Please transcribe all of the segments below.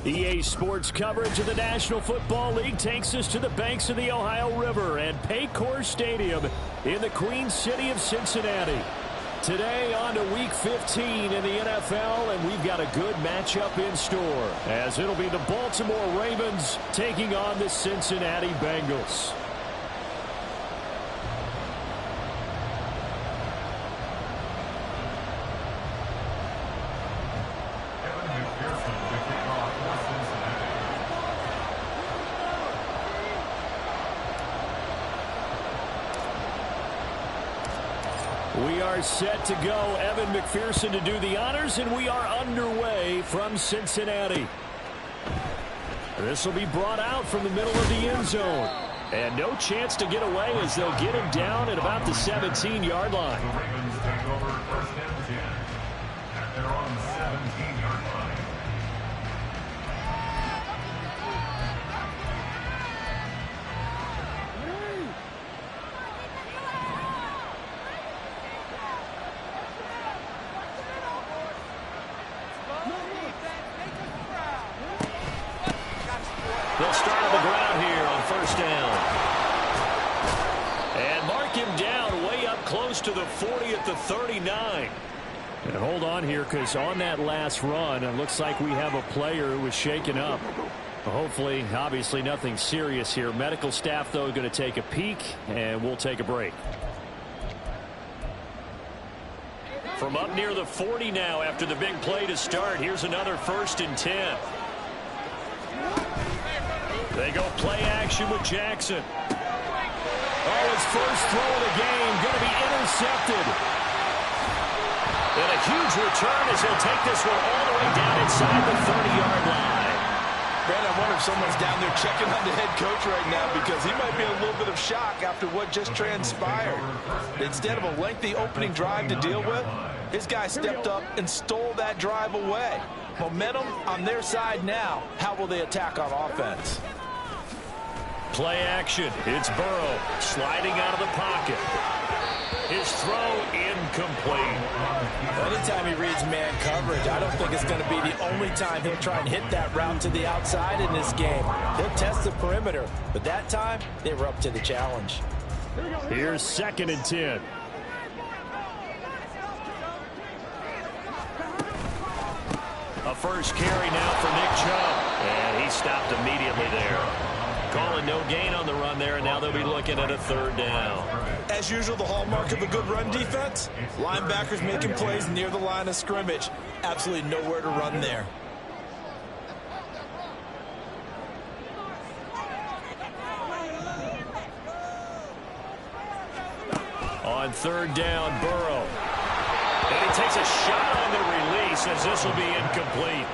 EA Sports coverage of the National Football League takes us to the banks of the Ohio River and Paycor Stadium in the Queen City of Cincinnati. Today on to Week 15 in the NFL, and we've got a good matchup in store, as it'll be the Baltimore Ravens taking on the Cincinnati Bengals. We are set to go. Evan McPherson to do the honors, and we are underway from Cincinnati. This will be brought out from the middle of the end zone. And no chance to get away as they'll get him down at about the 17-yard line. The Ravens take over first and 10 at their own 17-yard line. They'll start on the ground here on first down. And mark him down way up close to the 40 at the 39. And hold on here, because on that last run, it looks like we have a player who was shaken up. Hopefully, obviously nothing serious here. Medical staff, though, going to take a peek, and we'll take a break. From up near the 40 now after the big play to start, here's another first and 10. They go play action with Jackson. Oh, his first throw of the game going to be intercepted. And a huge return as he'll take this one all the way down inside the 30-yard line. Brad, I wonder if someone's down there checking on the head coach right now, because he might be in a little bit of shock after what just transpired. Instead of a lengthy opening drive to deal with, his guy stepped up and stole that drive away. Momentum on their side now. How will they attack on offense? Play action. It's Burrow sliding out of the pocket. His throw incomplete. Anytime he reads man coverage, I don't think it's going to be the only time he'll try and hit that route to the outside in this game. He'll test the perimeter, but that time they were up to the challenge. Here's second and 10. A first carry now for Nick Chubb, and he stopped immediately there. Calling no gain on the run there, and now they'll be looking at a third down. As usual, the hallmark of a good run defense, linebackers making plays near the line of scrimmage. Absolutely nowhere to run there. On third down, Burrow. And he takes a shot on the release as this will be incomplete.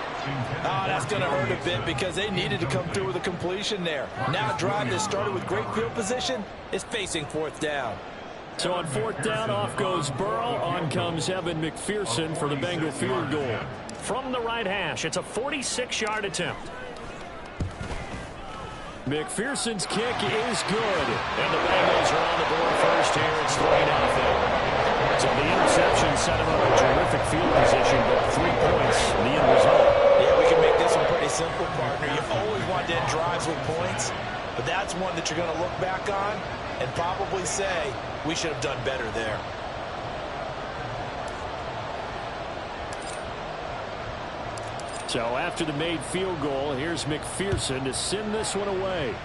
Oh, that's going to hurt a bit because they needed to come through with a completion there. Now a drive that started with great field position is facing fourth down. So on fourth down, off goes Burrow. On comes Evan McPherson for the Bengal field goal. From the right hash, it's a 46-yard attempt. McPherson's kick is good. And the Bengals are on the board first here. It's 3-0. So the interception set him up a terrific field position, but 3 points, the end result. Yeah, we can make this one pretty simple, partner. You always want to end drives with points, but that's one that you're going to look back on and probably say, we should have done better there. So after the made field goal, here's McPherson to send this one away.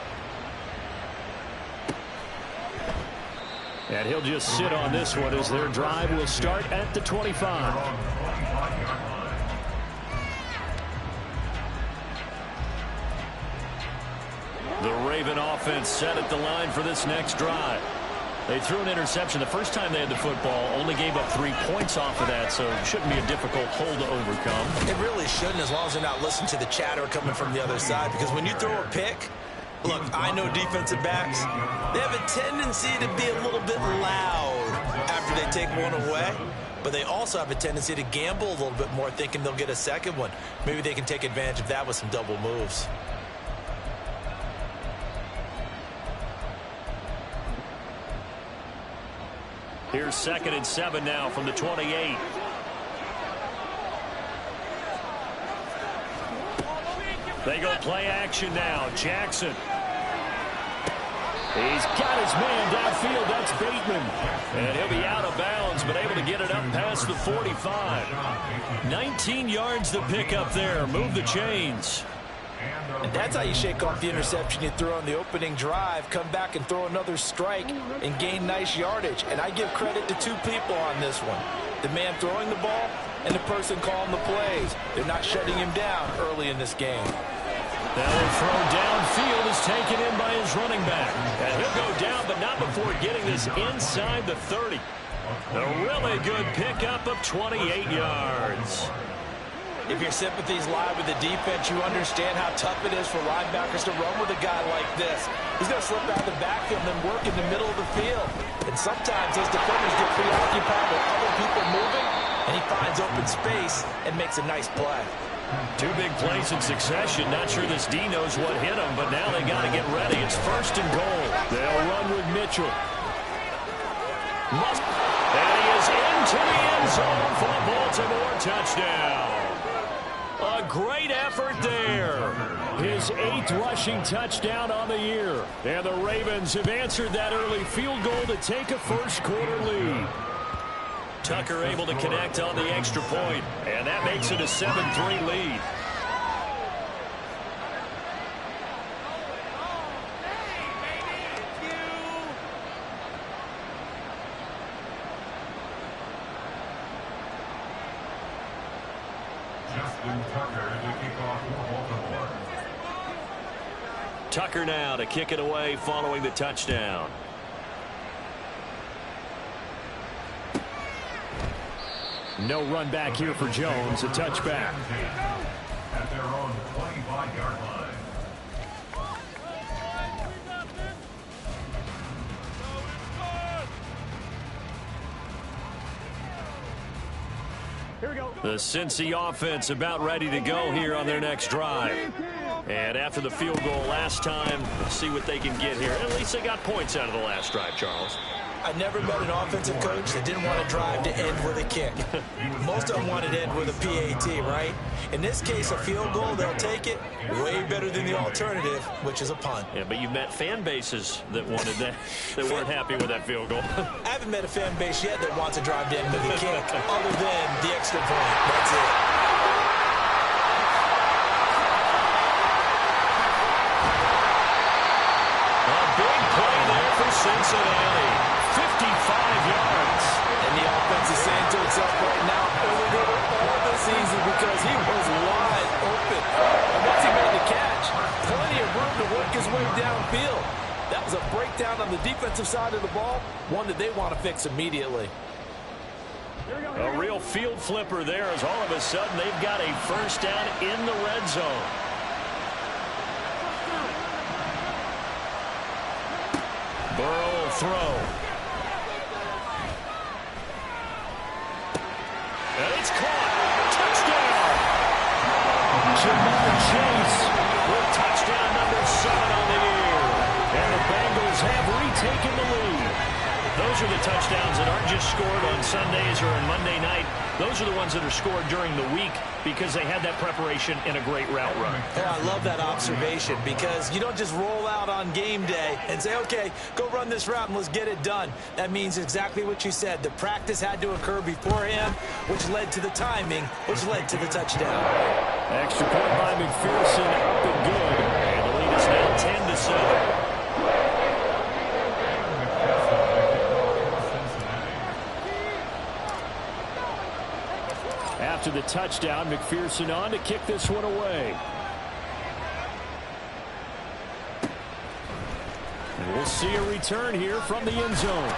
And he'll just sit on this one as their drive will start at the 25. The Raven offense set at the line for this next drive. They threw an interception the first time they had the football, only gave up 3 points off of that, so it shouldn't be a difficult hole to overcome. It really shouldn't, as long as they're not listening to the chatter coming from the other side, because when you throw a pick, look, I know defensive backs, they have a tendency to be a little bit loud after they take one away, but they also have a tendency to gamble a little bit more, thinking they'll get a second one. Maybe they can take advantage of that with some double moves. Here's 2nd and 7 now from the 28. They go play action now. Jackson. He's got his man downfield. That's Bateman. And he'll be out of bounds, but able to get it up past the 45. 19 yards to pick up there. Move the chains. And that's how you shake off the interception you threw on the opening drive, come back and throw another strike and gain nice yardage. And I give credit to two people on this one. The man throwing the ball and the person calling the plays. They're not shutting him down early in this game. That will throw downfield is taken in by his running back. And he'll go down, but not before getting this inside the 30. A really good pickup of 28 yards. If your sympathies lie with the defense, you understand how tough it is for linebackers to run with a guy like this. He's going to slip out of the backfield and then work in the middle of the field. And sometimes those defenders get preoccupied with other people moving, and he finds open space and makes a nice play. Two big plays in succession. Not sure this D knows what hit him, but now they got to get ready. It's 1st and goal. They'll run with Mitchell. And he is into the end zone for a Baltimore touchdown. A great effort there. His 8th rushing touchdown on the year. And the Ravens have answered that early field goal to take a first-quarter lead. Tucker able to connect on the extra point, and that makes it a 7-3 lead. Tucker now to kick it away following the touchdown. No run back here for Jones. A touchback. At their own 25-yard line. The Cincy offense about ready to go here on their next drive. And after the field goal last time, let's see what they can get here. At least they got points out of the last drive, Charles. I never met an offensive coach that didn't want to drive to end with a kick. Most of them wanted to end with a PAT, right? In this case, a field goal, they'll take it. Way better than the alternative, which is a punt. Yeah, but you've met fan bases that wanted that, that weren't happy with that field goal. I haven't met a fan base yet that wants to drive to end with a kick, other than the extra point. That's it. A big play there for Cincinnati. 55 yards. And the offense is saying to itself right now, only did it all this season because he was wide open. And once he made the catch, plenty of room to work his way downfield. That was a breakdown on the defensive side of the ball, one that they want to fix immediately. A real field flipper there as all of a sudden they've got a first down in the red zone. Burrow will throw. And it's caught. Touchdown. Jamar Chase with touchdown number 7 on the year. And the Bengals have retaken the lead. Those are the touchdowns that aren't just scored on Sundays or on Monday night. Those are the ones that are scored during the week because they had that preparation in a great route run. Oh, I love that observation because you don't just roll out on game day and say, okay, go run this route and let's get it done. That means exactly what you said. The practice had to occur beforehand, which led to the timing, which led to the touchdown. Extra point by McPherson, up and good. And the lead is now 10-7. After the touchdown, McPherson on to kick this one away. And we'll see a return here from the end zone.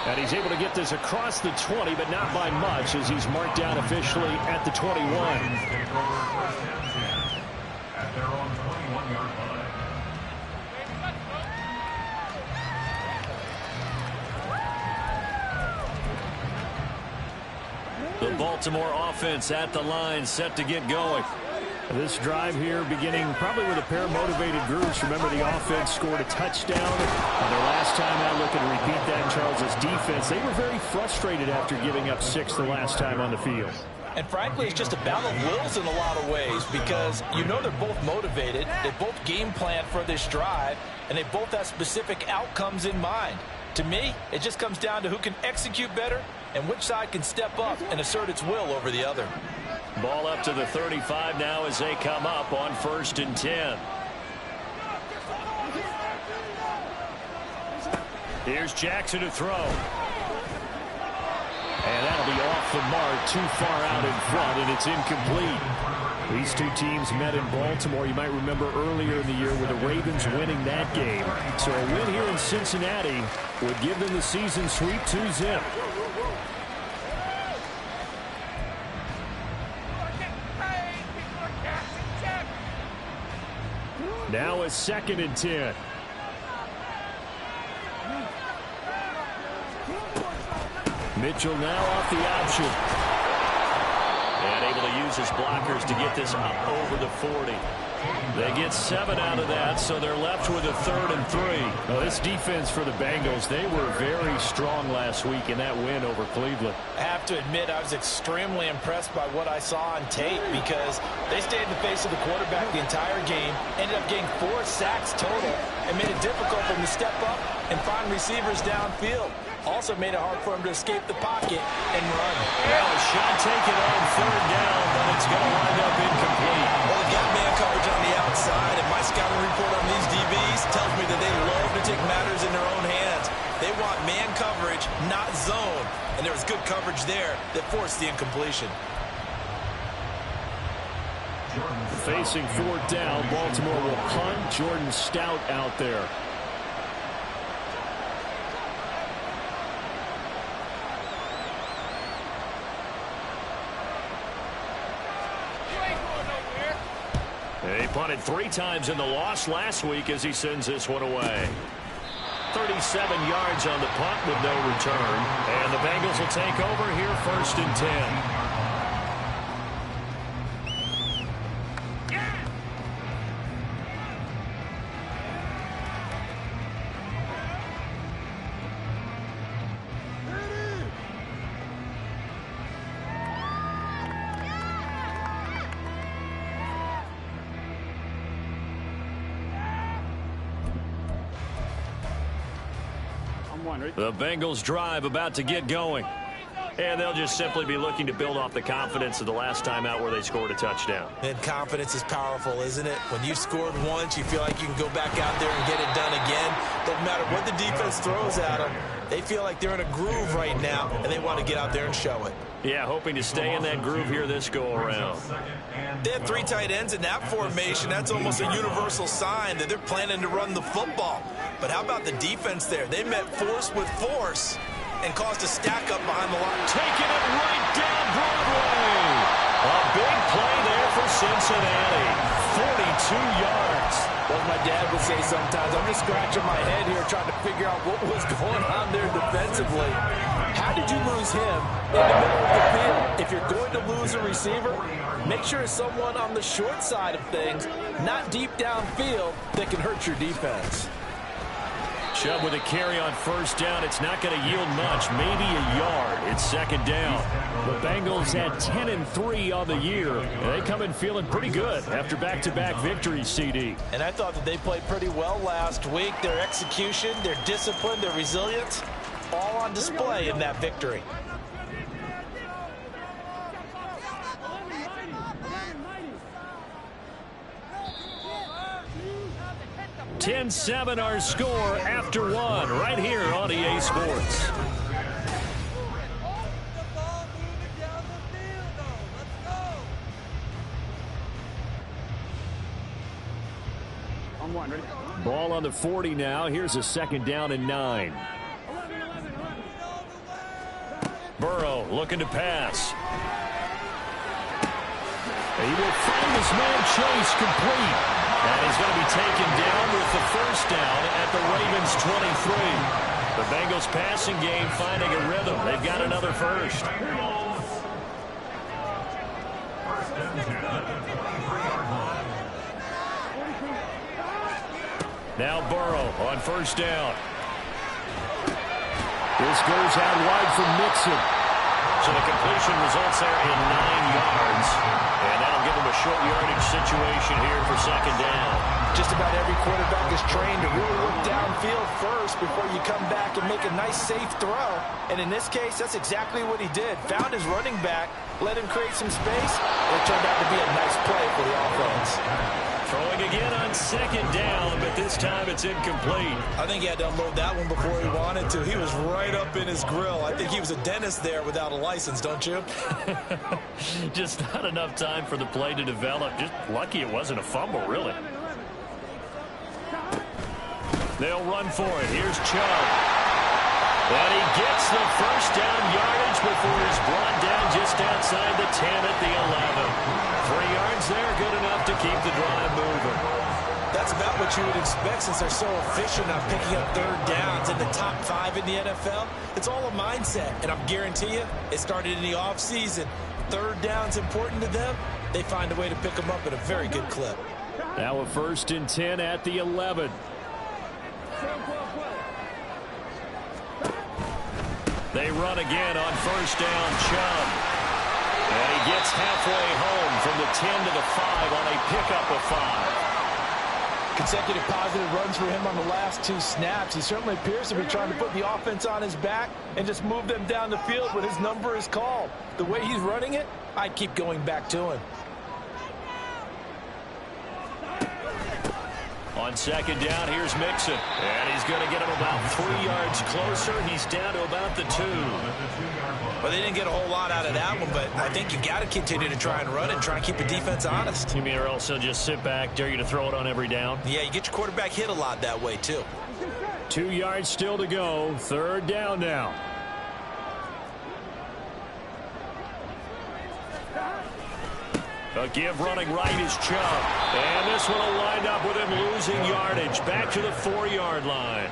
And he's able to get this across the 20, but not by much as he's marked down officially at the 21. At their own 21-yard line. The Baltimore offense at the line, set to get going. This drive here beginning probably with a pair of motivated groups. Remember, the offense scored a touchdown on their last time out. Looking to repeat that. Charles's defense, they were very frustrated after giving up 6 the last time on the field. And frankly, it's just a battle of wills in a lot of ways because you know they're both motivated, they both game plan for this drive, and they both have specific outcomes in mind. To me, it just comes down to who can execute better and which side can step up and assert its will over the other. Ball up to the 35 now as they come up on 1st and 10. Here's Jackson to throw. And that'll be off the mark, too far out in front, and it's incomplete. These two teams met in Baltimore. You might remember earlier in the year with the Ravens winning that game. So a win here in Cincinnati would give them the season sweep 2-zip. Now a 2nd and 10. Mitchell now off the option. And able to use his blockers to get this up over the 40. They get 7 out of that, so they're left with a 3rd and 3. Well, this defense for the Bengals, they were very strong last week in that win over Cleveland. I have to admit, I was extremely impressed by what I saw on tape because they stayed in the face of the quarterback the entire game, ended up getting 4 sacks total, and made it difficult for them to step up and find receivers downfield. Also made it hard for him to escape the pocket and run. Well, a shot taken on 3rd down, but it's going to wind up incomplete. Well, they've got man coverage on the outside, and my scouting report on these DBs tells me that they love to take matters in their own hands. They want man coverage, not zone. And there was good coverage there that forced the incompletion. Facing 4th down, Baltimore will punt. Jordan Stout out there. He punted 3 times in the loss last week as he sends this one away. 37 yards on the punt with no return. And the Bengals will take over here 1st and 10. The Bengals drive about to get going. And they'll just simply be looking to build off the confidence of the last time out where they scored a touchdown. And confidence is powerful, isn't it? When you've scored once, you feel like you can go back out there and get it done again. Doesn't matter what the defense throws at them. They feel like they're in a groove right now, and they want to get out there and show it. Yeah, hoping to stay in that groove here this go-around. They have 3 tight ends in that formation. That's almost a universal sign that they're planning to run the football. But how about the defense there? They met force with force and caused a stack up behind the line. Taking it right down Broadway. A big play there for Cincinnati. 42 yards. Well, my dad would say sometimes, I'm just scratching my head here trying to figure out what was going on there defensively. How did you lose him in the middle of the field? If you're going to lose a receiver, make sure it's someone on the short side of things, not deep downfield, that can hurt your defense. Chubb with a carry on 1st down. It's not going to yield much, maybe a yard. It's 2nd down. The Bengals had 10 and 3 on the year. And they come in feeling pretty good after back-to-back victories, CD. And I thought that they played pretty well last week. Their execution, their discipline, their resilience, all on display in that victory. 10-7 our score after 1 right here on EA Sports. Ball on the 40 now. Here's a 2nd down and 9. Burrow looking to pass. He will find his man Chase complete. And he's going to be taken down with the 1st down at the Ravens 23. The Bengals passing game finding a rhythm. They've got another 1st. Now Burrow on 1st down. This goes out wide for Mixon. So the completion results there in 9 yards. And that'll give them a short yardage situation here for second down. Just about every quarterback is trained to really look downfield first before you come back and make a nice, safe throw. And in this case, that's exactly what he did. Found his running back, let him create some space, and it turned out to be a nice play for the offense. Throwing again on second down, but this time it's incomplete. I think he had to unload that one before he wanted to. He was right up in his grill. I think he was a dentist there without a license, don't you? Just not enough time for the play to develop. Just lucky it wasn't a fumble, really. They'll run for it. Here's Chubb. And he gets the first down yardage before he's brought down just outside the 10 at the 11. 3 yards there, good enough to keep the drive moving. That's about what you would expect since they're so efficient on picking up third downs in the top 5 in the NFL. It's all a mindset, and I'm guarantee you, it started in the offseason. Third down's important to them. They find a way to pick them up at a very good clip. Now a 1st and 10 at the 11. They run again on first down, Chubb. And he gets halfway home from the 10 to the 5 on a pickup of 5. Consecutive positive runs for him on the last 2 snaps. He certainly appears to be trying to put the offense on his back and just move them down the field when his number is called. The way he's running it, I'd keep going back to him. On second down, here's Mixon. And he's going to get him about 3 yards closer. He's down to about the 2. Well, they didn't get a whole lot out of that one, but I think you've got to continue to try and run and try and keep the defense honest. You mean or else he'll just sit back, dare you to throw it on every down? Yeah, you get your quarterback hit a lot that way, too. 2 yards still to go. 3rd down now. A give running right is Chubb. And this one will wind up with him losing yardage. Back to the 4-yard line.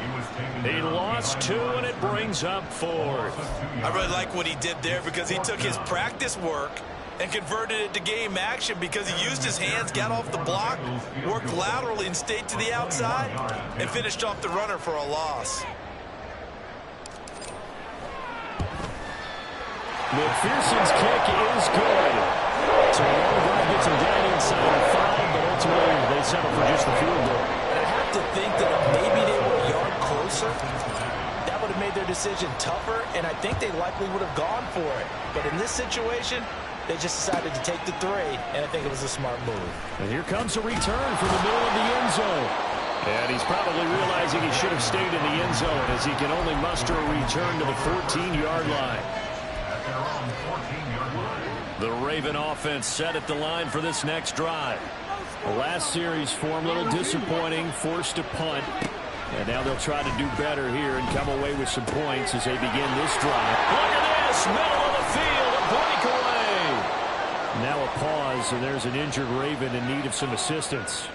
He lost 2, and it brings up 4th. I really like what he did there because he took his practice work and converted it to game action because he used his hands, got off the block, worked laterally and stayed to the outside, and finished off the runner for a loss. McPherson's kick is good. So the long drive gets him down inside the 5, but ultimately they settle for just the field goal. And I have to think that if maybe they were a yard closer, that would have made their decision tougher, and I think they likely would have gone for it. But in this situation, they just decided to take the 3, and I think it was a smart move. And here comes a return from the middle of the end zone. And he's probably realizing he should have stayed in the end zone as he can only muster a return to the 14-yard line. The Raven offense set at the line for this next drive. The last series for him, a little disappointing, forced to punt. And now they'll try to do better here and come away with some points as they begin this drive. Look at this, middle of the field, a breakaway. Now a pause, and there's an injured Raven in need of some assistance.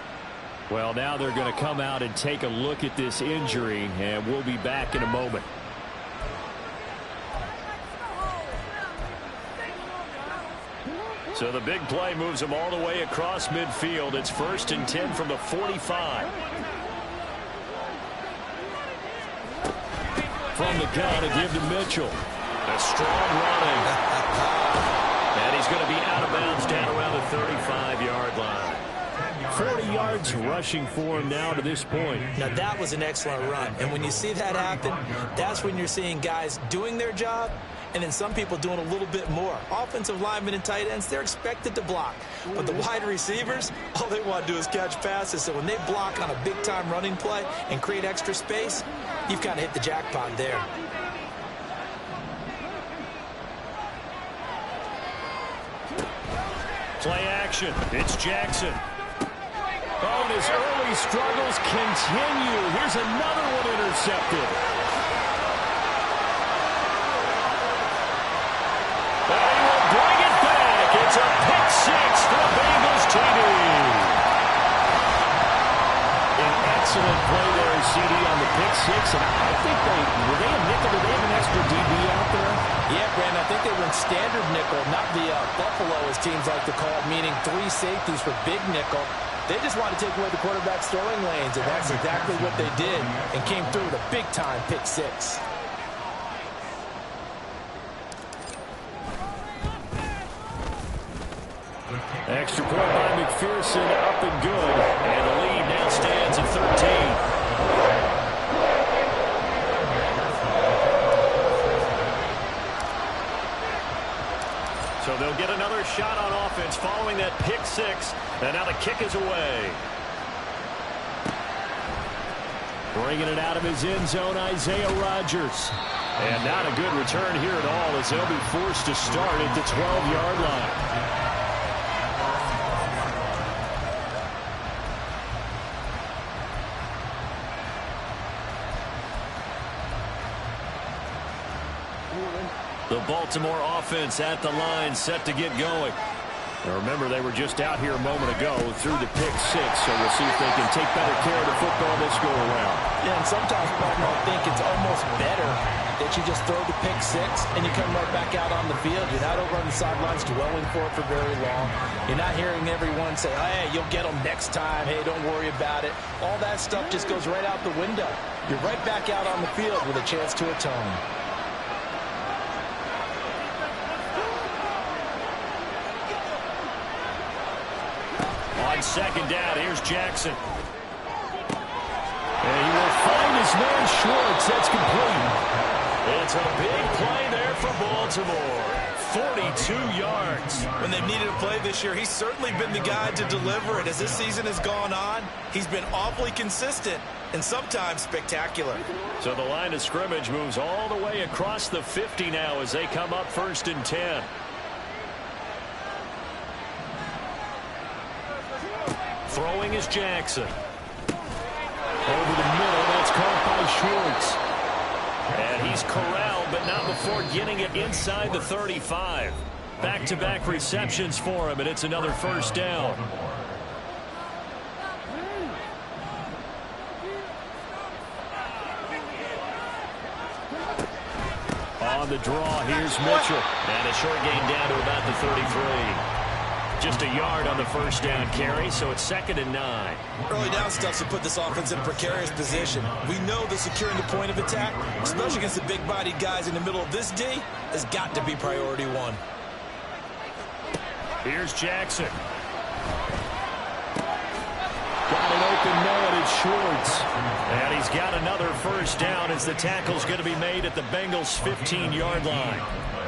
Well, now they're going to come out and take a look at this injury, and we'll be back in a moment. So the big play moves them all the way across midfield. It's 1st and 10 from the 45. From the gun, a give to Mitchell. A strong running. And he's going to be out of bounds down around the 35-yard line. 40 yards rushing for him now to this point. Now that was an excellent run. And when you see that happen, that's when you're seeing guys doing their job and then some people doing a little bit more. Offensive linemen and tight ends, they're expected to block. But the wide receivers, all they want to do is catch passes. So when they block on a big-time running play and create extra space, you've kind of hit the jackpot there. Play action. It's Jackson. Oh, and his early struggles continue. Here's another one intercepted. And he will bring it back. It's a pick 6 for the Bengals TD. An excellent play there, CD, on the pick 6. And I think were they a nickel? Did they have an extra DB out there? Yeah, Brandon, I think they went standard nickel, not the Buffalo, as teams like to call it, meaning 3 safeties for big nickel. They just want to take away the quarterback's throwing lanes, and that's exactly what they did and came through with a big-time pick 6. extra point by McPherson, up and good. And the lead now stands at 13. So they'll get another shot on offense following that pick six. And now the kick is away. Bringing it out of his end zone, Isaiah Rodgers. And not a good return here at all as they'll be forced to start at the 12-yard line. The Baltimore offense at the line, set to get going. Now remember, they were just out here a moment ago through the pick six, so we'll see if they can take better care of the football this go around. Yeah, and sometimes, partner, I think it's almost better that you just throw the pick six and you come right back out on the field. You're not over on the sidelines dwelling for it for very long. You're not hearing everyone say, hey, you'll get them next time. Hey, don't worry about it. All that stuff just goes right out the window. You're right back out on the field with a chance to atone. On second down, here's Jackson. And he will find his man Schwartz. That's complete. It's a big play there for Baltimore. 42 yards. When they've needed a play this year, he's certainly been the guy to deliver it. As this season has gone on, he's been awfully consistent and sometimes spectacular. So the line of scrimmage moves all the way across the 50 now as they come up 1st and 10. Throwing is Jackson. Over the middle, that's caught by Schwartz. And he's corralled, but not before getting it inside the 35. Back-to-back receptions for him, and it's another first down. On the draw, here's Mitchell. And a short gain down to about the 33. Just a yard on the first down carry, so it's 2nd and 9. Early down stuff to put this offense in a precarious position. We know that securing the point of attack, especially against the big-bodied guys in the middle of this D, has got to be priority one. Here's Jackson. Got an open man, it's Schwartz. And he's got another first down as the tackle's going to be made at the Bengals' 15-yard line.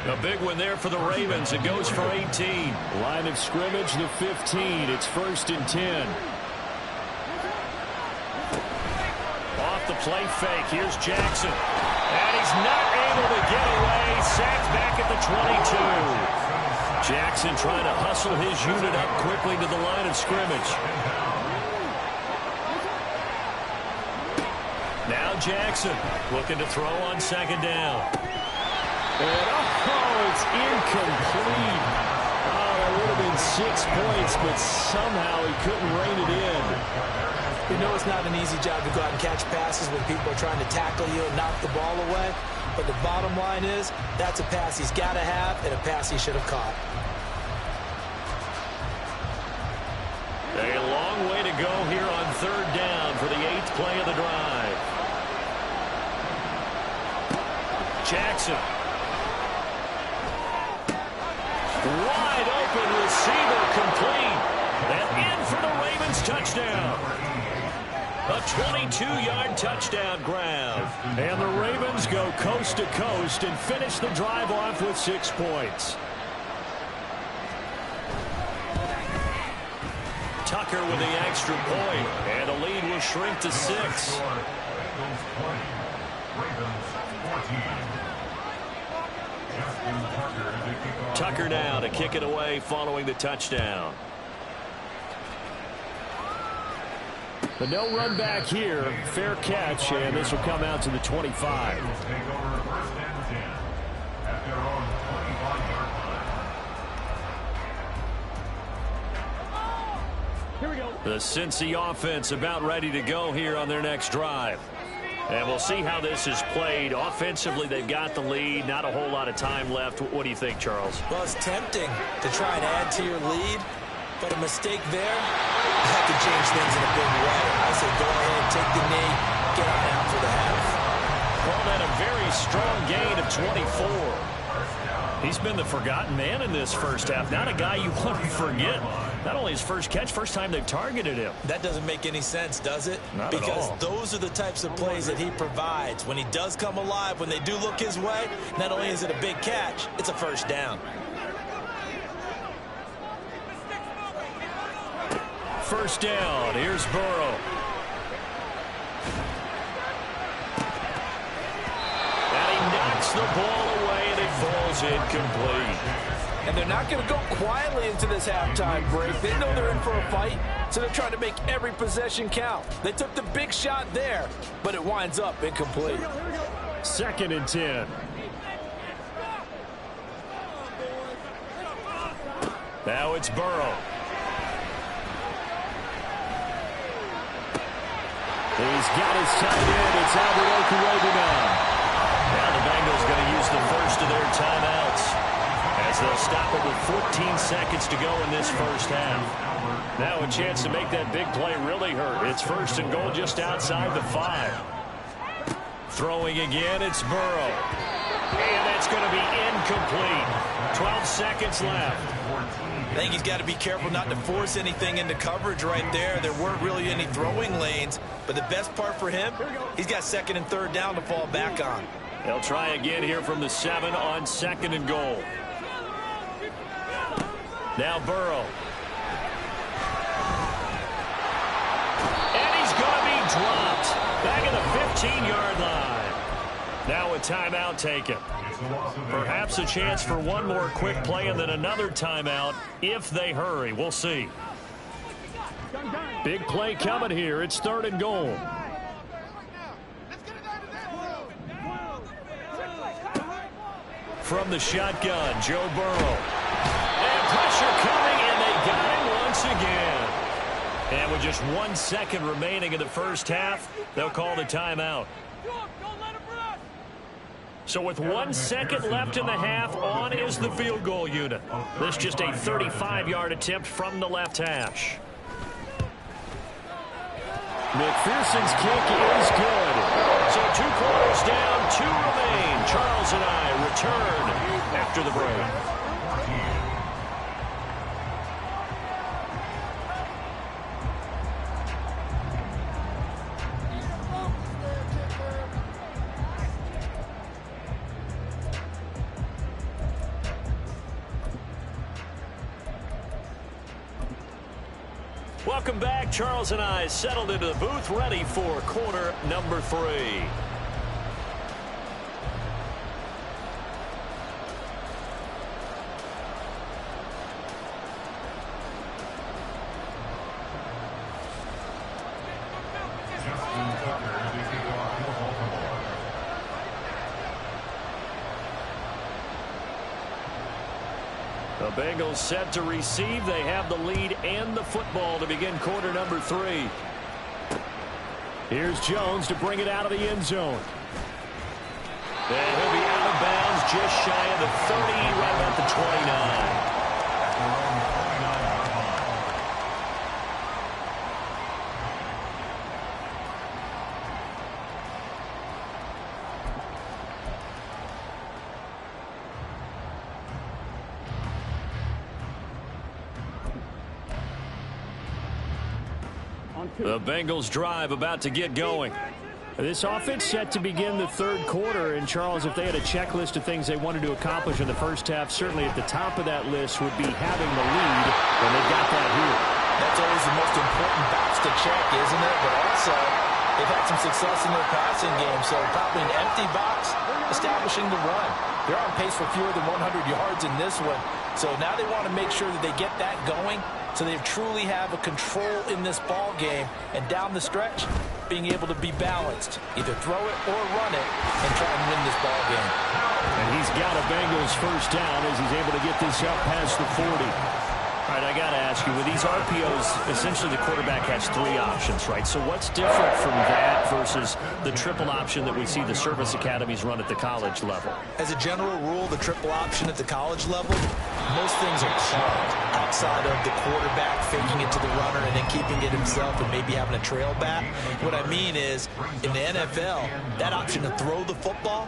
A big one there for the Ravens. It goes for 18. Line of scrimmage, the 15. It's 1st and 10. Off the play fake. Here's Jackson. And he's not able to get away. Sacked back at the 22. Jackson trying to hustle his unit up quickly to the line of scrimmage. Now Jackson looking to throw on 2nd down. And, it's incomplete. Oh, that would have been 6 points, but somehow he couldn't rein it in. You know it's not an easy job to go out and catch passes when people are trying to tackle you and knock the ball away. But the bottom line is, that's a pass he's got to have and a pass he should have caught. A long way to go here on 3rd down for the 8th play of the drive. Jackson. Wide open receiver complete. And in for the Ravens touchdown. A 22-yard touchdown grab. And the Ravens go coast to coast and finish the drive off with 6 points. Tucker with the extra point. And the lead will shrink to 6. Tucker now to kick it away following the touchdown. But no run back here. Fair catch, and this will come out to the 25. Here we go. The Cincy offense about ready to go here on their next drive. And we'll see how this is played. Offensively, they've got the lead. Not a whole lot of time left. What do you think, Charles? Well, it's tempting to try and add to your lead, but a mistake there, that could change things in a big way. I say go ahead, take the knee, get on out for the half. Well, then a very strong gain of 24. He's been the forgotten man in this first half. Not a guy you want to forget. Not only his first catch, first time they've targeted him. That doesn't make any sense, does it? Not at all. Because those are the types of plays that he provides. When he does come alive, when they do look his way, not only is it a big catch, it's a first down. First down. Here's Burrow. And he knocks the ball away, and it falls incomplete. And they're not going to go quietly into this halftime break. They know they're in for a fight, so they're trying to make every possession count. They took the big shot there, but it winds up incomplete. 2nd and 10. Now it's Burrow. He's got his tight end. It's Albert now. Now the Bengals going to use the first of their timeouts, as they'll stop it with 14 seconds to go in this first half. Now a chance to make that big play really hurt. It's 1st and goal just outside the 5. Throwing again, it's Burrow. And that's going to be incomplete. 12 seconds left. I think he's got to be careful not to force anything into coverage right there. There weren't really any throwing lanes, but the best part for him, he's got 2nd and 3rd down to fall back on. They'll try again here from the 7 on 2nd and goal. Now Burrow. And he's going to be dropped. Back at the 15-yard line. Now a timeout taken. Perhaps a chance for one more quick play and then another timeout if they hurry. We'll see. Big play coming here. It's 3rd and goal. From the shotgun, Joe Burrow. And pressure coming, and they got him once again. And with just 1 second remaining in the first half, they'll call the timeout. So with 1 second left in the half, on is the field goal unit. This just a 35-yard attempt from the left hash. McPherson's kick is good. So 2 quarters down, 2 remain. Charles and I return after the break. Welcome back. Charles and I settled into the booth, ready for quarter number 3. The Bengals set to receive. They have the lead and the football to begin quarter number 3. Here's Jones to bring it out of the end zone. And he'll be out of bounds just shy of the 30, right about the 29. The Bengals drive about to get going. This offense set to begin the 3rd quarter. And, Charles, if they had a checklist of things they wanted to accomplish in the first half, certainly at the top of that list would be having the lead, and they got that here. That's always the most important box to check, isn't it? But also, they've had some success in their passing game, so probably an empty box, establishing the run. They're on pace for fewer than 100 yards in this one. So now they want to make sure that they get that going so they truly have a control in this ball game. And down the stretch, being able to be balanced. Either throw it or run it and try and win this ball game. And he's got a Bengals first down as he's able to get this up past the 40. All right, I got to ask you, with these RPOs, essentially the quarterback has 3 options, right? So what's different from that versus the triple option that we see the service academies run at the college level? As a general rule, the triple option at the college level, most things are called outside of the quarterback faking it to the runner and then keeping it himself and maybe having a trail back. What I mean is, in the NFL, that option to throw the football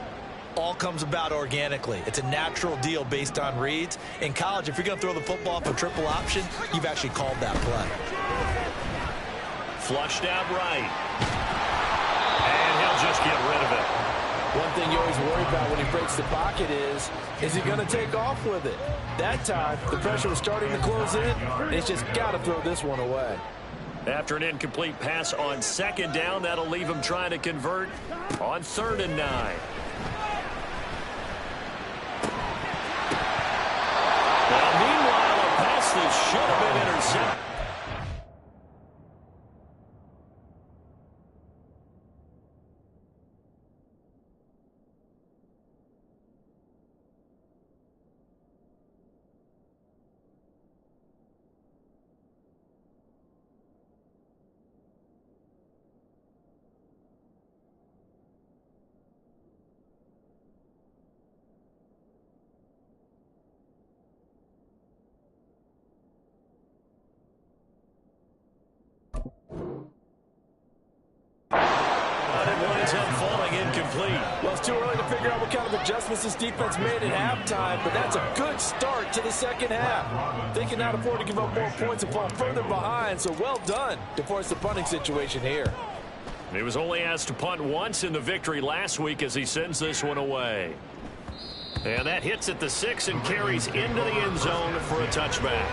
all comes about organically. It's a natural deal based on reads. In college, if you're going to throw the football off a triple option, you've actually called that play. Flushed out right. And he'll just get rid of it. One thing you always worry about when he breaks the pocket is he going to take off with it? That time, the pressure was starting to close in, and he's just got to throw this one away. After an incomplete pass on second down, that'll leave him trying to convert on 3rd and 9. Well, meanwhile, a pass that should have been intercepted. Well, it's too early to figure out what kind of adjustments this defense made at halftime, but that's a good start to the second half. They cannot afford to give up more points and fall further behind, so well done to force the punting situation here. He was only asked to punt once in the victory last week as he sends this one away. And that hits at the 6 and carries into the end zone for a touchback.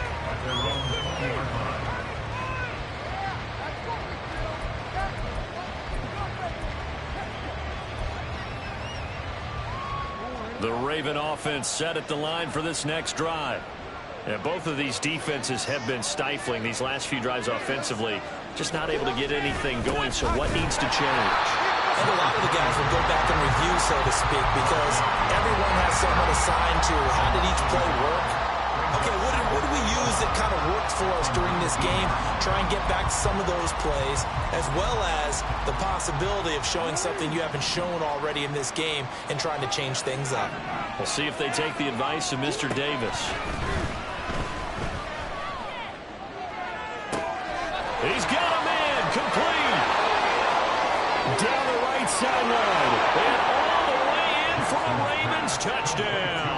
The Raven offense set at the line for this next drive. And both of these defenses have been stifling these last few drives offensively. Just not able to get anything going, so what needs to change? And a lot of the guys will go back and review, so to speak, because everyone has someone assigned to how did each play work. Okay, what did we use that kind of worked for us during this game? Try and get back to some of those plays, as well as the possibility of showing something you haven't shown already in this game and trying to change things up. We'll see if they take the advice of Mr. Davis. He's got a man complete. Down the right sideline. And all the way in for a Ravens touchdown.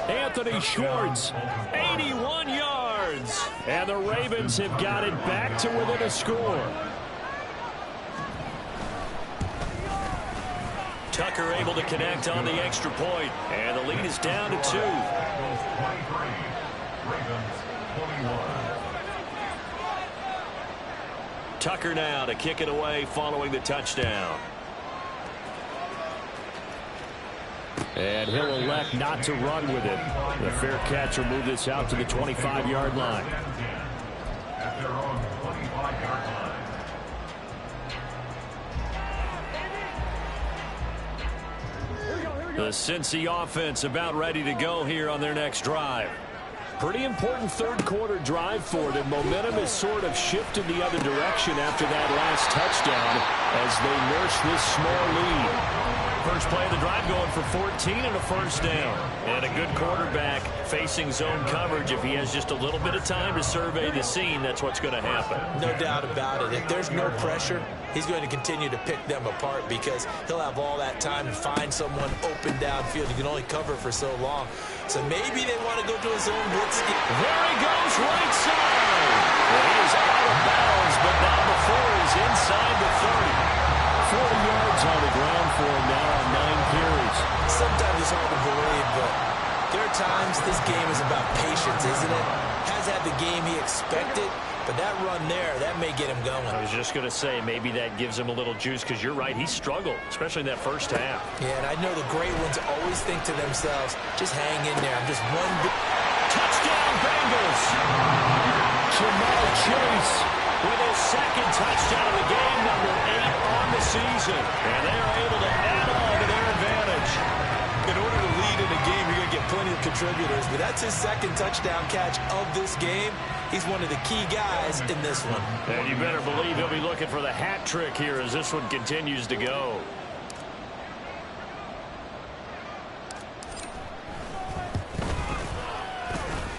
Anthony Schwartz, 81 yards. And the Ravens have got it back to within a score. Tucker able to connect on the extra point. And the lead is down to 2. Tucker now to kick it away following the touchdown. And he'll elect not to run with it. The fair catch will move this out to the 25-yard line. The Cincy offense about ready to go here on their next drive. Pretty important third quarter drive for them. Momentum has sort of shifted the other direction after that last touchdown as they nurse this small lead. First play of the drive going for 14 and a first down. And a good quarterback facing zone coverage. If he has just a little bit of time to survey the scene, that's what's going to happen. No doubt about it. If there's no pressure, he's going to continue to pick them apart because he'll have all that time to find someone open downfield. He can only cover for so long. So maybe they want to go to a zone blitz. There he goes, right side. Well, he is out of bounds, but not before he's inside the 30. 40 yards on the ground for him now on 9 carries. Sometimes it's hard to believe, but there are times this game is about patience, isn't it? Has had the game he expected, but that run there, that may get him going. I was just going to say, maybe that gives him a little juice, because you're right, he struggled, especially in that first half. Yeah, and I know the great ones always think to themselves, just hang in there. I'm just one big... Touchdown, Bengals! Jamal Chase with his second touchdown of the game, number 8 on the season. And they are able to add on to their advantage. In order to lead in a game, you're going to get plenty of contributors, but that's his second touchdown catch of this game. He's one of the key guys in this one. And you better believe he'll be looking for the hat trick here as this one continues to go.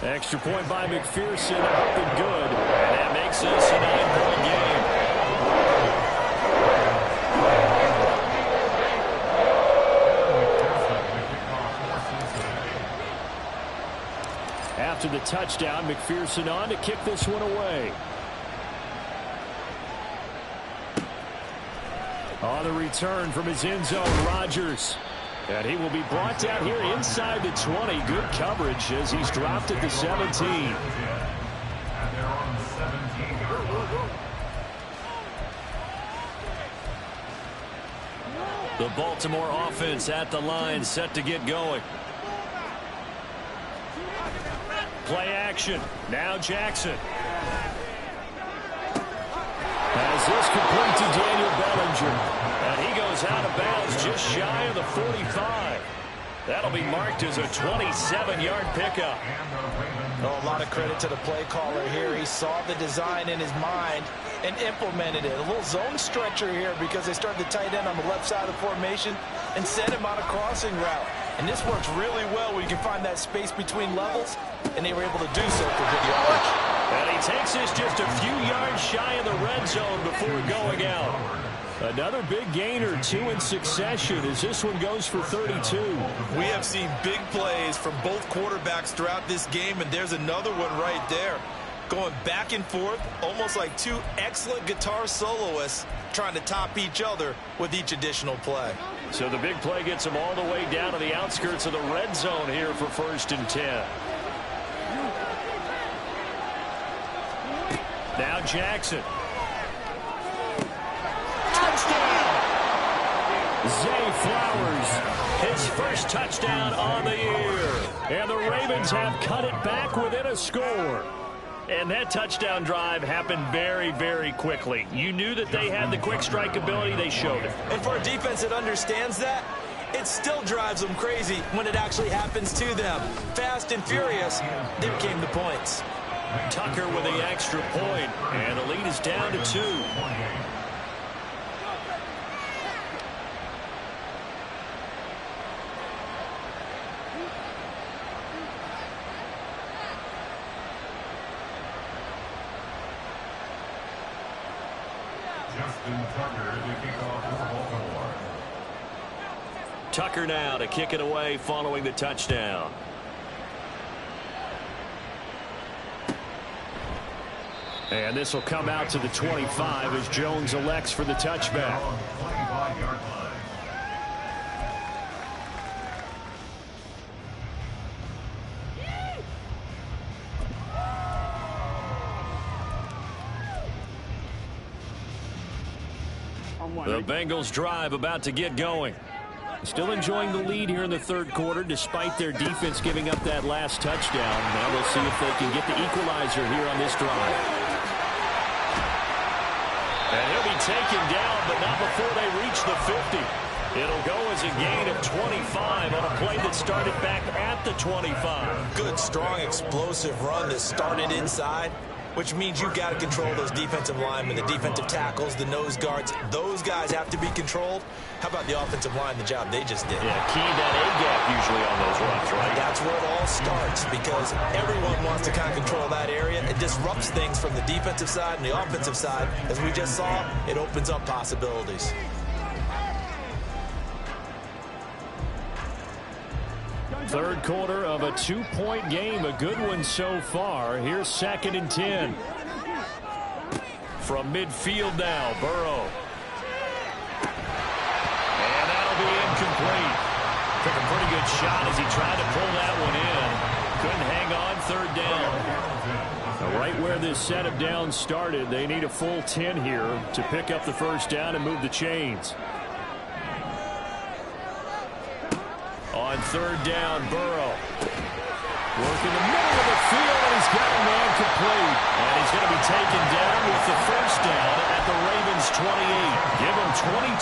Extra point by McPherson, up and good. And that makes this a 9-point game. after the touchdown. McPherson on to kick this one away. On the return from his end zone, Rodgers. And he will be brought down here inside the 20. Good coverage as he's dropped at the 17. And they're on the 17-yard line. The Baltimore offense at the line, set to get going. Play action. Now Jackson. As this complete to Daniel Bellinger. And he goes out of bounds just shy of the 45. That'll be marked as a 27-yard pickup. Oh, a lot of credit to the play caller here. He saw the design in his mind and implemented it. A little zone stretcher here because they started the tight end on the left side of the formation and sent him on a crossing route. And this works really well when you can find that space between levels, and they were able to do so for good yardage. And he takes this just a few yards shy of the red zone before going out. Another big gain or two in succession as this one goes for 32. We have seen big plays from both quarterbacks throughout this game, and there's another one right there. Going back and forth, almost like two excellent guitar soloists trying to top each other with each additional play. So the big play gets him all the way down to the outskirts of the red zone here for 1st and 10. Now Jackson. Touchdown! Zay Flowers, his first touchdown on the year. And the Ravens have cut it back within a score. And that touchdown drive happened very, very quickly. You knew that they had the quick strike ability. They showed it. And for a defense that understands that, it still drives them crazy when it actually happens to them. Fast and furious, there came the points. Tucker with the extra point, and the lead is down to 2. Justin Tucker to kick off for Baltimore. Tucker now to kick it away following the touchdown. And this will come out to the 25 as Jones elects for the touchback. 25-yard line. The Bengals drive about to get going. Still enjoying the lead here in the third quarter despite their defense giving up that last touchdown. Now we'll see if they can get the equalizer here on this drive. And he'll be taken down, but not before they reach the 50. It'll go as a gain of 25 on a play that started back at the 25. Good, strong, explosive run that started inside, which means you've got to control those defensive linemen, the defensive tackles, the nose guards. Those guys have to be controlled. How about the offensive line, the job they just did? Yeah, key that A-gap usually on those runs, right? That's where it all starts because everyone wants to kind of control that area. It disrupts things from the defensive side and the offensive side. As we just saw, it opens up possibilities. Third quarter of a 2-point game, a good one so far. Here's 2nd and 10. From midfield now, Burrow. And that'll be incomplete. Took a pretty good shot as he tried to pull that one in. Couldn't hang on, 3rd down. Now, right where this set of downs started, they need a full 10 here to pick up the 1st down and move the chains. On 3rd down, Burrow. Working the middle of the field, and he's got a man complete. And he's going to be taken down with the 1st down at the Ravens 28. Give him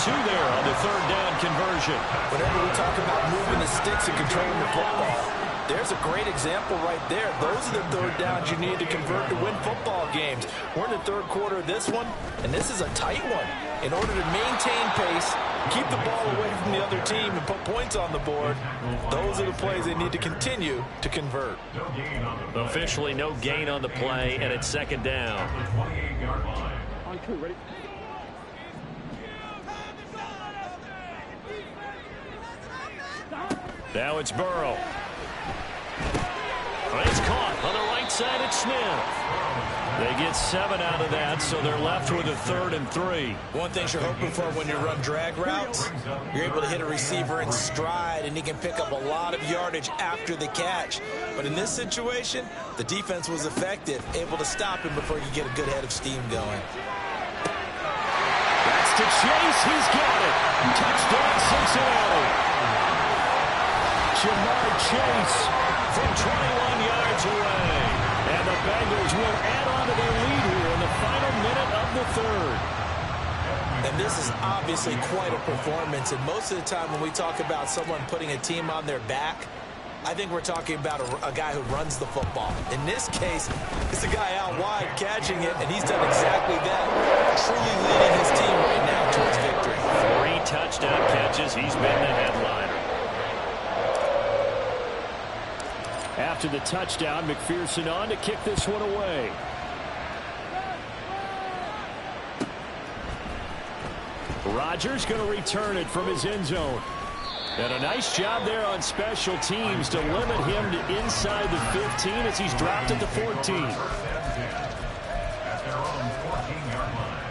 22 there on the 3rd down conversion. Whenever we talk about moving the sticks and controlling the football, there's a great example right there. Those are the 3rd downs you need to convert to win football games. We're in the 3rd quarter of this one, and this is a tight one. In order to maintain pace, keep the ball away from the other team, and put points on the board, those are the plays they need to continue to convert. Officially no gain on the play, and it's 2nd down. The 28-yard line. On 2, ready? Now it's Burrow. It's caught on the right side at Smith. They get 7 out of that, so they're left with a 3rd and 3. One thing you're hoping for when you run drag routes, you're able to hit a receiver in stride, and he can pick up a lot of yardage after the catch. But in this situation, the defense was effective, able to stop him before you get a good head of steam going. That's to Chase. He's got it. Touchdown, Cincinnati. Jamar Chase from 21 yards away. And the Bengals will add on to their lead here in the final minute of the 3rd. And this is obviously quite a performance. And most of the time when we talk about someone putting a team on their back, I think we're talking about a guy who runs the football. In this case, it's a guy out wide catching it, and he's done exactly that, truly leading his team right now towards victory. 3 touchdown catches. He's been the headliner. After the touchdown, McPherson on to kick this one away. Rodgers going to return it from his end zone. And a nice job there on special teams to limit him to inside the 15 as he's dropped at the 14. At their own 14-yard line.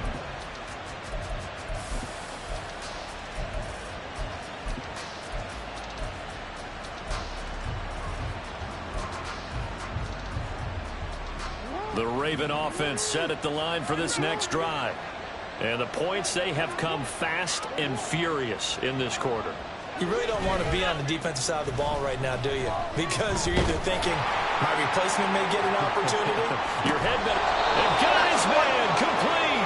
The Raven offense set at the line for this next drive. And the points, they have come fast and furious in this quarter. You really don't want to be on the defensive side of the ball right now, do you? Because you're either thinking, my replacement may get an opportunity. Your head better. And got his man complete.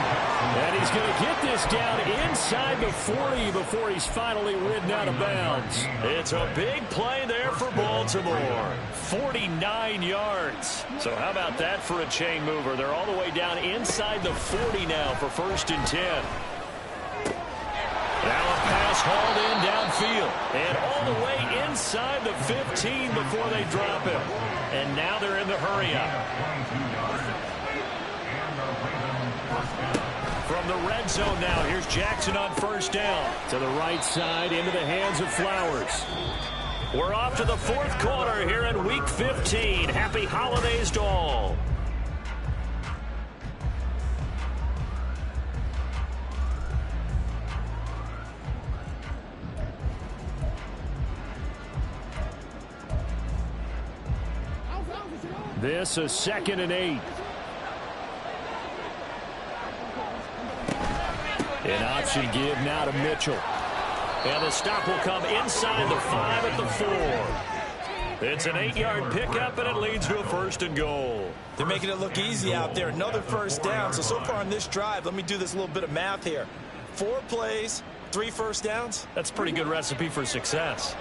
And he's going to get this down inside the 40 before he's finally ridden out of bounds. It's a big play there for Baltimore. 49 yards. So how about that for a chain mover? They're all the way down inside the 40 now for 1st and 10. Now a pass hauled in downfield. And all the way inside the 15 before they drop him. And now they're in the hurry-up. From the red zone now, here's Jackson on 1st down. To the right side, into the hands of Flowers. We're off to the 4th quarter here in Week 15. Happy holidays to all. This a 2nd and 8. An option give now to Mitchell. And the stop will come inside the 5 at the 4. It's an 8-yard pickup, and it leads to a 1st and goal. They're making it look easy out there. Another 1st down. So far on this drive, let me do this little bit of math here. 4 plays, 3 1st downs. That's a pretty good recipe for success.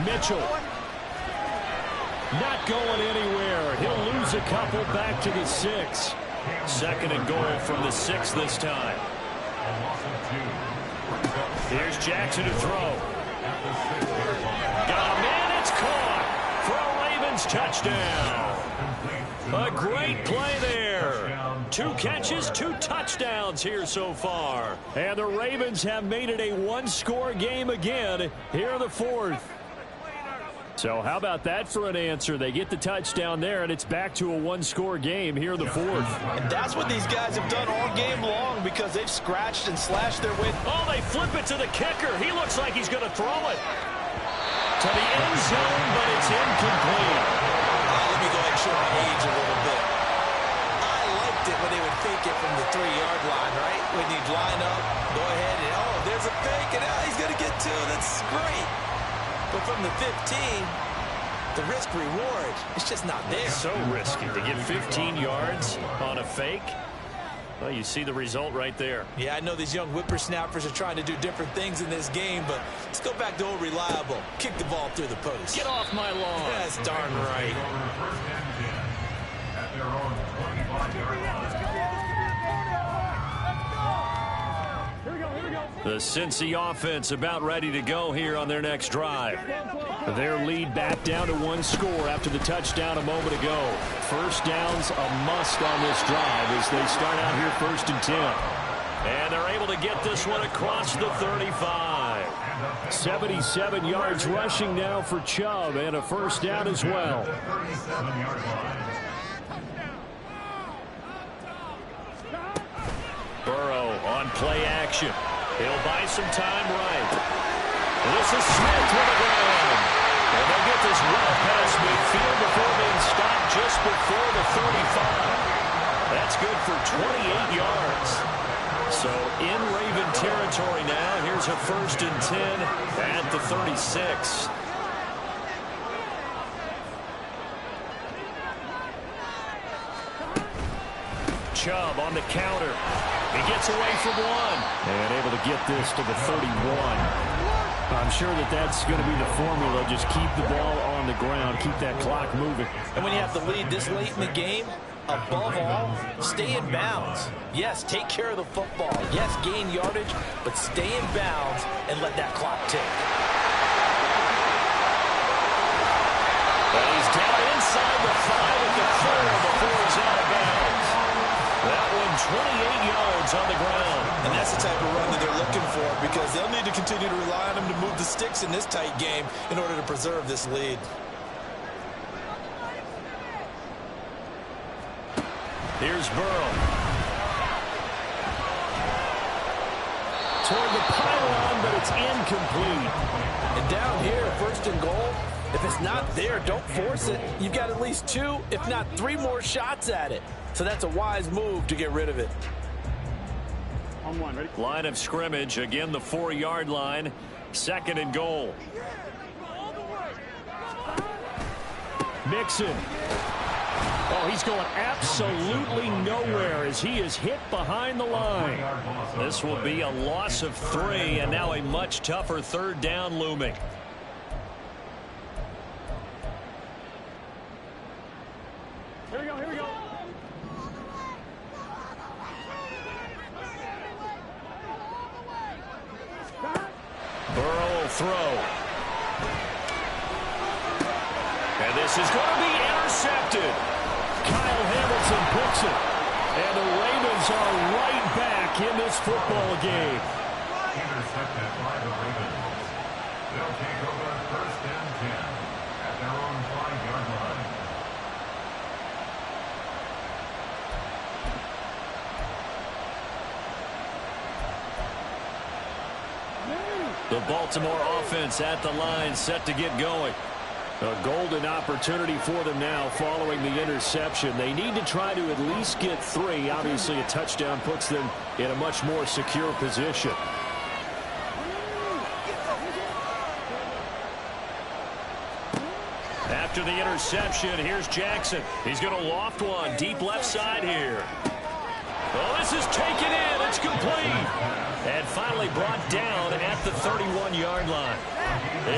Mitchell. Not going anywhere. He'll lose a couple back to the 6. 2nd and goal from the 6 this time. Here's Jackson to throw. Got a man. It's caught for a Ravens touchdown. A great play there. 2 catches, 2 touchdowns here so far. And the Ravens have made it a 1-score game again here in the 4th. So how about that for an answer? They get the touchdown there, and it's back to a 1-score game here in the 4th. And that's what these guys have done all game long because they've scratched and slashed their way. Oh, they flip it to the kicker. He looks like he's going to throw it to the end zone, but it's incomplete. Let me go ahead and show my age a little bit. I liked it when they would fake it from the 3-yard line, right? When you'd line up, go ahead, and oh, there's a fake, and he's going to get 2. That's great. But from the 15, the risk-reward is just not there. So risky to get 15 yards on a fake. Well, you see the result right there. Yeah, I know these young whippersnappers are trying to do different things in this game, but let's go back to old reliable. Kick the ball through the post. Get off my lawn. That's darn right. At their own 25-yard line. The Cincy offense about ready to go here on their next drive. Their lead back down to 1 score after the touchdown a moment ago. 1st downs a must on this drive as they start out here 1st and 10. And they're able to get this one across the 35. 77 yards rushing now for Chubb, and a first down as well. Burrow on play action. He'll buy some time right. This is Smith with the ground. And they'll get this well past midfield before being stopped just before the 35. That's good for 28 yards. So in Raven territory now. Here's a 1st and 10 at the 36. Chubb on the counter. He gets away from one. And able to get this to the 31. I'm sure that's going to be the formula. Just keep the ball on the ground. Keep that clock moving. And when you have the lead this late in the game, above all, stay in bounds. Yes, take care of the football. Yes, gain yardage, but stay in bounds and let that clock tick. And he's down inside the 5 at the 4 before he's out of bounds. That one 28 yards on the ground. And that's the type of run that they're looking for, because they'll need to continue to rely on him to move the sticks in this tight game in order to preserve this lead. Here's Burrow. Toward the pylon, but it's incomplete. And down here, 1st and goal, if it's not there, don't force it. You've got at least 2, if not 3 more shots at it. So that's a wise move to get rid of it. On one, ready? Line of scrimmage, again the 4-yard line. 2nd and goal. Mixon. Oh, he's going absolutely nowhere as he is hit behind the line. This will be a loss of 3, and now a much tougher 3rd down looming. Here we go, here we go. Burrow will throw. And this is going to be intercepted. Kyle Hamilton picks it. And the Ravens are right back in this football game. Intercepted by the Ravens. They'll take over 1st and 10 at their own 5-yard line. The Baltimore offense at the line, set to get going. A golden opportunity for them now following the interception. They need to try to at least get 3. Obviously, a touchdown puts them in a much more secure position. After the interception, here's Jackson. He's going to loft one deep left side here. Oh, this is taken in. It's complete. And finally brought down at the 31-yard line.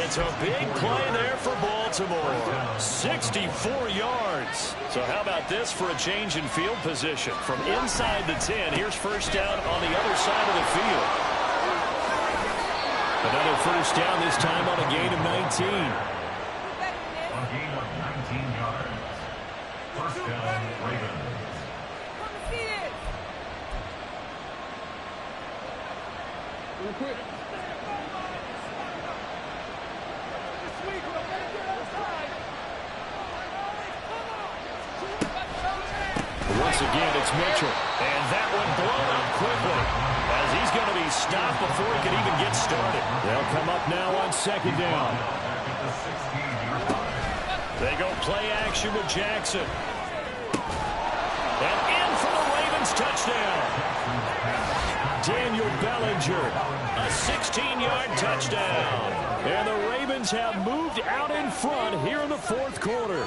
It's a big play there for Baltimore. 64 yards. So how about this for a change in field position? From inside the 10, here's 1st down on the other side of the field. Another 1st down, this time on a gain of 19. A gain of 19 yards. 1st down, Ravens. Once again, it's Mitchell. And that one blown up quickly as he's going to be stopped before he can even get started. They'll come up now on 2nd down. They go play action with Jackson. And in for the Ravens touchdown. Daniel Bellinger, a 16-yard touchdown. And the Ravens have moved out in front here in the 4th quarter.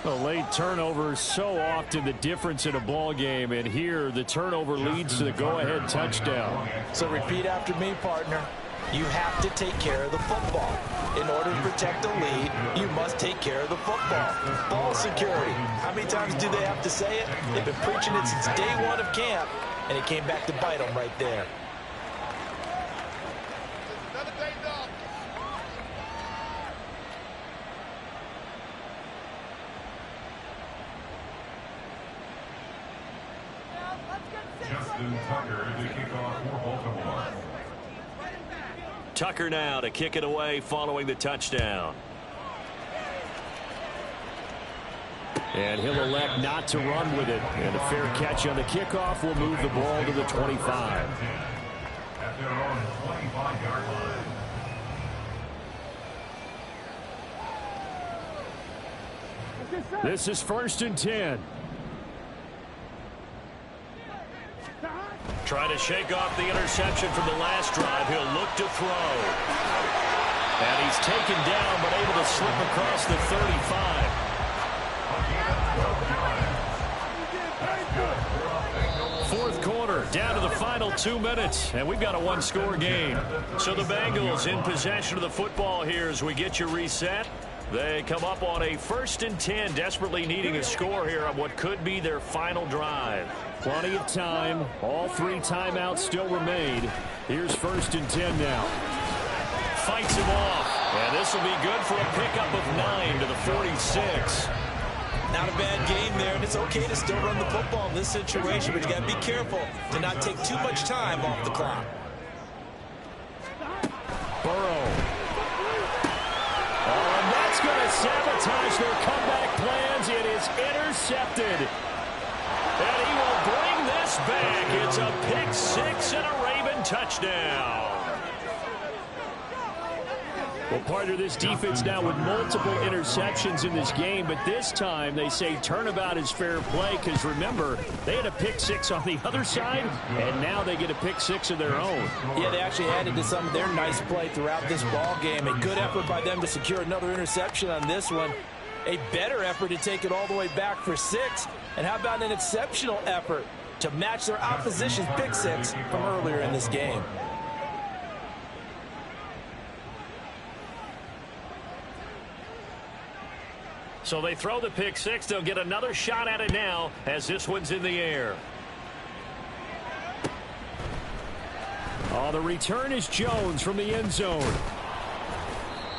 A late turnover is so often the difference in a ball game, and here the turnover leads to the go-ahead touchdown. So repeat after me, partner. You have to take care of the football. In order to protect a lead, you must take care of the football. Ball security. How many times do they have to say it? They've been preaching it since day 1 of camp, and it came back to bite them right there. Justin Tucker to kick off for Baltimore. Tucker now to kick it away following the touchdown. And he'll elect not to run with it. And a fair catch on the kickoff will move the ball to the 25. At their own 25-yard line. This is 1st and 10. Try to shake off the interception from the last drive. He'll look to throw. And he's taken down but able to slip across the 35. Fourth quarter, down to the final 2 minutes, and we've got a one-score game. So the Bengals in possession of the football here as we get you reset. They come up on a 1st and 10, desperately needing a score here on what could be their final drive. Plenty of time. All 3 timeouts still remain. Here's 1st and 10 now. Fights him off, and this will be good for a pickup of 9 to the 46. Not a bad game there, and it's okay to still run the football in this situation, but you got to be careful to not take too much time off the clock. Burrow. Oh, and that's going to sabotage their comeback plans. It is intercepted. And he will bring this back. It's a pick 6 and a Raven touchdown. Well, part of this defense now with multiple interceptions in this game, but this time they say turnabout is fair play because, remember, they had a pick 6 on the other side, and now they get a pick 6 of their own. Yeah, they actually added to some of their nice play throughout this ball game. A good effort by them to secure another interception on this one. A better effort to take it all the way back for 6. And how about an exceptional effort to match their opposition's pick 6 from earlier in this game? So they throw the pick 6. They'll get another shot at it now as this one's in the air. Oh, the return is Jones from the end zone.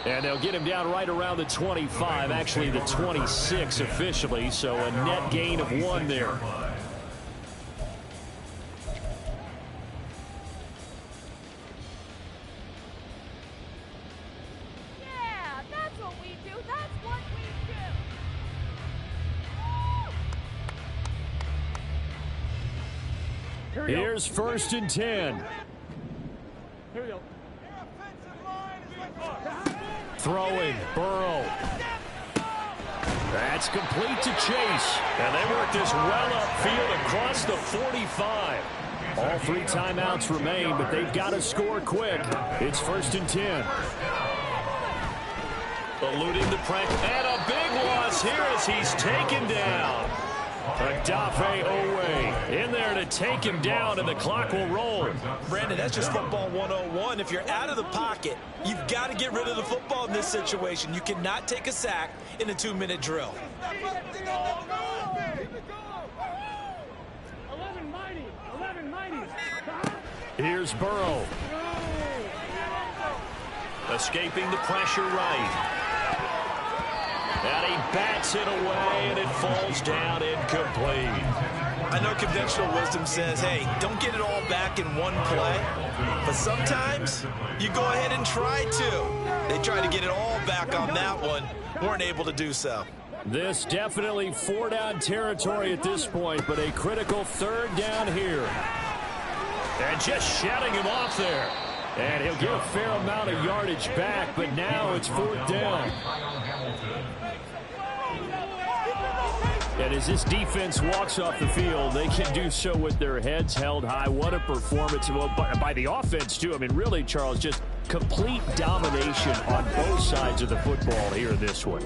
And they'll get him down right around the 25, actually the 26 officially, so a net gain of 1 there. Here's 1st and 10. Here we go. Throwing, Burrow. That's complete to Chase. And they work this well upfield across the 45. All 3 timeouts remain, but they've got to score quick. It's 1st and 10. Eluding the pressure. And a big loss here as he's taken down. Adafe Owe in there to take him down, and the clock will roll. Brandon, that's just football 101. If you're out of the pocket, you've got to get rid of the football in this situation. You cannot take a sack in a 2-minute drill. 11 mighty. Here's Burrow. Escaping the pressure right. And he bats it away, and it falls down incomplete. I know conventional wisdom says, hey, don't get it all back in one play. But sometimes you go ahead and try to. They tried to get it all back on that one. Weren't able to do so. This definitely 4-down territory at this point, but a critical 3rd down here. And just shutting him off there. And he'll get a fair amount of yardage back, but now it's 4th down. And as this defense walks off the field, they can do so with their heads held high. What a performance. Well, by the offense, too. I mean, really, Charles, just complete domination on both sides of the football here in this one.